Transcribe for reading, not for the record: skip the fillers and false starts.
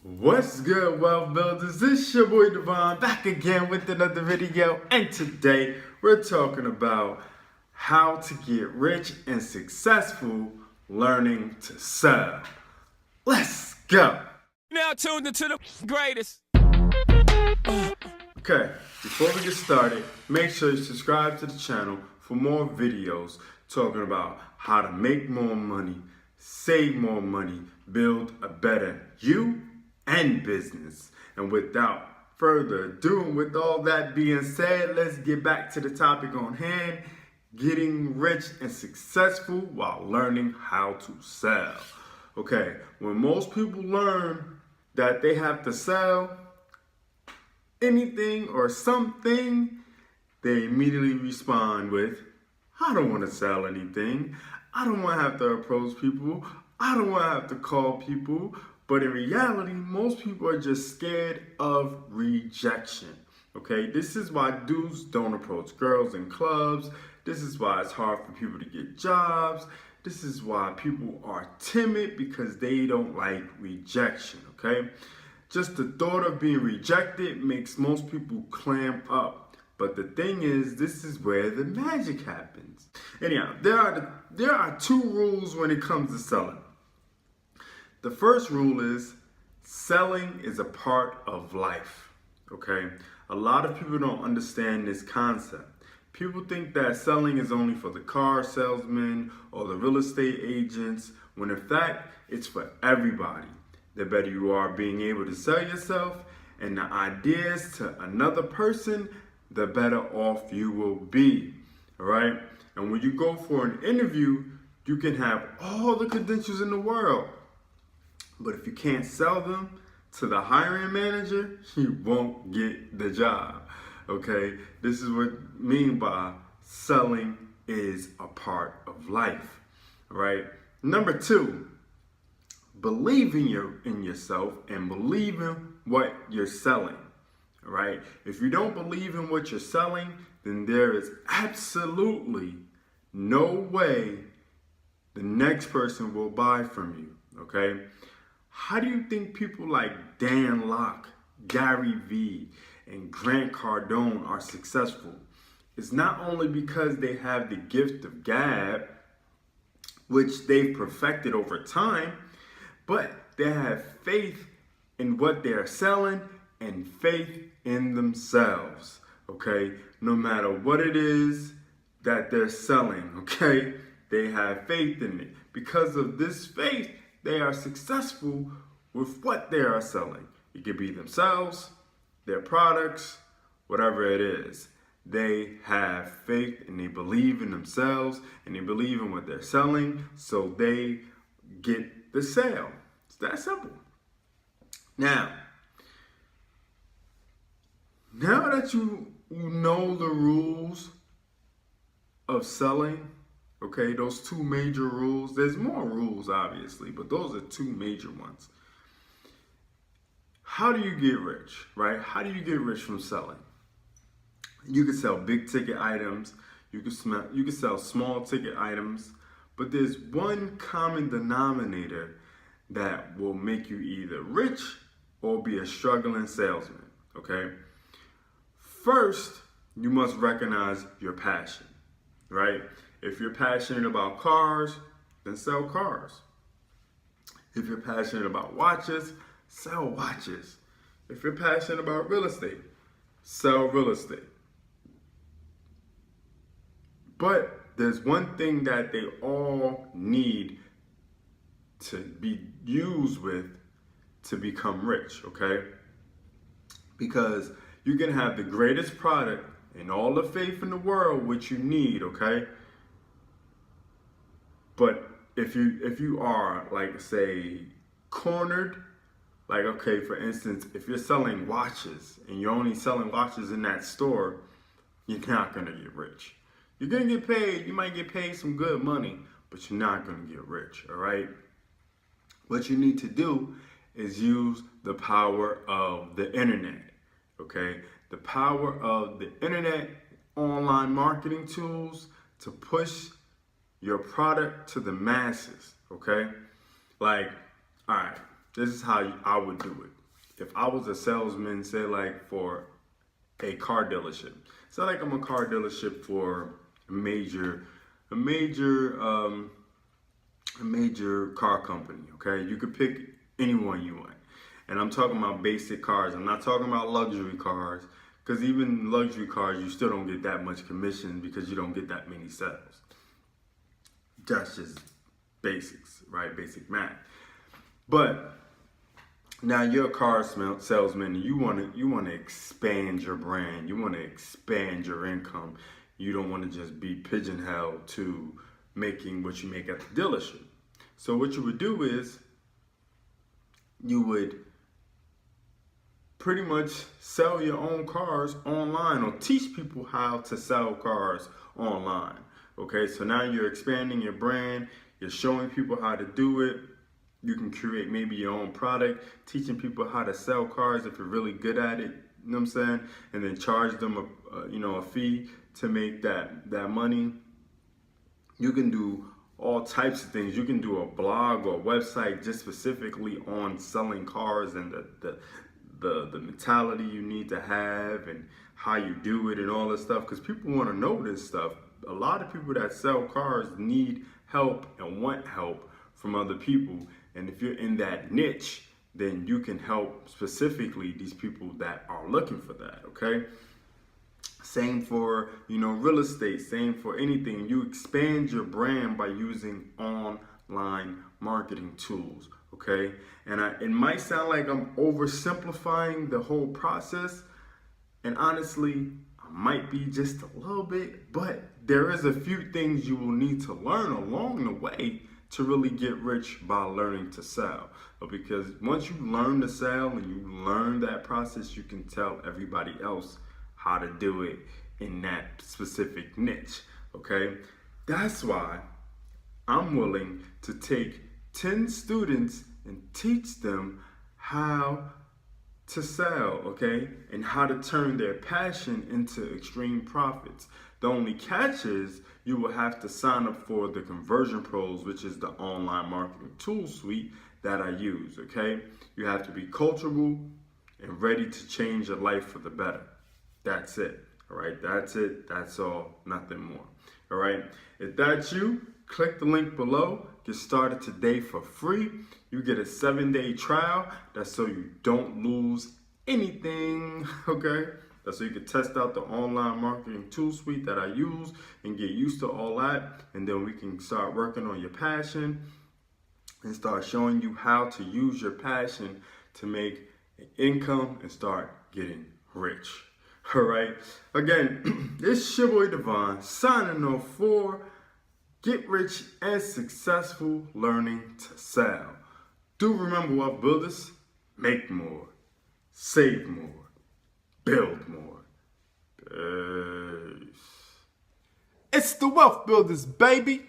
What's good, Wealth Builders? This your boy DeVaughn back again with another video, and today we're talking about how to get rich and successful learning to sell. Let's go. Now tuned into the greatest. Okay, before we get started, make sure you subscribe to the channel for more videos talking about how to make more money, save more money, build a better you and business. And without further ado, and with all that being said, let's get back to the topic on hand: getting rich and successful while learning how to sell. Okay, when most people learn that they have to sell anything or something, they immediately respond with, I don't want to sell anything. I don't want to have to approach people. I don't want to have to call people. But in reality, most people are just scared of rejection. Okay, this is why dudes don't approach girls in clubs. This is why it's hard for people to get jobs. This is why people are timid, because they don't like rejection. Okay, just the thought of being rejected makes most people clam up. But the thing is, this is where the magic happens. Anyhow, there are two rules when it comes to selling. The first rule is selling is a part of life, okay? A lot of people don't understand this concept. People think that selling is only for the car salesmen or the real estate agents, when in fact, it's for everybody. The better you are being able to sell yourself and the ideas to another person, the better off you will be, all right? And when you go for an interview, you can have all the credentials in the world, but if you can't sell them to the hiring manager, you won't get the job, okay? This is what I mean by selling is a part of life, right? Number two, believe in yourself and believe in what you're selling, right? If you don't believe in what you're selling, then there is absolutely no way the next person will buy from you, okay? How do you think people like Dan Locke, Gary Vee, and Grant Cardone are successful? It's not only because they have the gift of gab, which they've perfected over time, but they have faith in what they're selling and faith in themselves, okay? No matter what it is that they're selling, okay? They have faith in it. Because of this faith, they are successful with what they are selling. It could be themselves, their products, whatever it is. They have faith and they believe in themselves and they believe in what they're selling, so they get the sale. It's that simple. Now that you know the rules of selling, okay, those two major rules. There's more rules, obviously, but those are two major ones. How do you get rich, right? How do you get rich from selling? You can sell big ticket items. You can sell small ticket items. But there's one common denominator that will make you either rich or be a struggling salesman, okay? First, you must recognize your passion, right? If you're passionate about cars, then sell cars. If you're passionate about watches, sell watches. If you're passionate about real estate, sell real estate. But there's one thing that they all need to be used with to become rich, okay? Because you can have the greatest product and all the faith in the world, which you need, okay? But if you are, like, say, cornered, like, okay, for instance, if you're selling watches and you're only selling watches in that store, you're not gonna get rich. You're gonna get paid, you might get paid some good money, but you're not gonna get rich, all right? What you need to do is use the power of the internet, okay? The power of the internet, online marketing tools to push your product to the masses, okay? Like, all right, This is how I would do it. If I was a salesman, say like for a car dealership. Say like I'm a car dealership for a major car company, okay? You could pick anyone you want. And I'm talking about basic cars. I'm not talking about luxury cars, because even luxury cars, you still don't get that much commission because you don't get that many sales. That's just basics, right? Basic math. But now you're a car salesman and you want to expand your brand. You want to expand your income. You don't want to just be pigeonholed to making what you make at the dealership. So what you would do is you would pretty much sell your own cars online, or teach people how to sell cars online. Okay, so now you're expanding your brand, you're showing people how to do it. You can create maybe your own product, teaching people how to sell cars if you're really good at it, you know what I'm saying? And then charge them a fee to make that money. You can do all types of things. You can do a blog or a website just specifically on selling cars and the mentality you need to have and how you do it and all this stuff, because people want to know this stuff. A lot of people that sell cars need help and want help from other people. And if you're in that niche, then you can help specifically these people that are looking for that, okay? Same for, real estate, same for anything. You expand your brand by using online marketing tools, okay? And it might sound like I'm oversimplifying the whole process, and honestly, I might be just a little bit, but there is a few things you will need to learn along the way to really get rich by learning to sell. Because once you learn to sell and you learn that process, you can tell everybody else how to do it in that specific niche, okay? That's why I'm willing to take 10 students and teach them how to sell, okay? And how to turn their passion into extreme profits. The only catch is you will have to sign up for the Conversion Pros, which is the online marketing tool suite that I use, okay? You have to be coachable and ready to change your life for the better. That's it, all right? That's it, that's all, nothing more, all right? If that's you, click the link below. Get started today for free. You get a 7-day trial. That's so you don't lose anything, okay? That's so you can test out the online marketing tool suite that I use and get used to all that. And then we can start working on your passion and start showing you how to use your passion to make an income and start getting rich. All right. Again, it's your boy DeVaughn signing off for Get Rich and Successful Learning to Sell. Do remember, Wealthbuilders, make more, save more, build more. Peace. It's the Wealthbuilders, baby.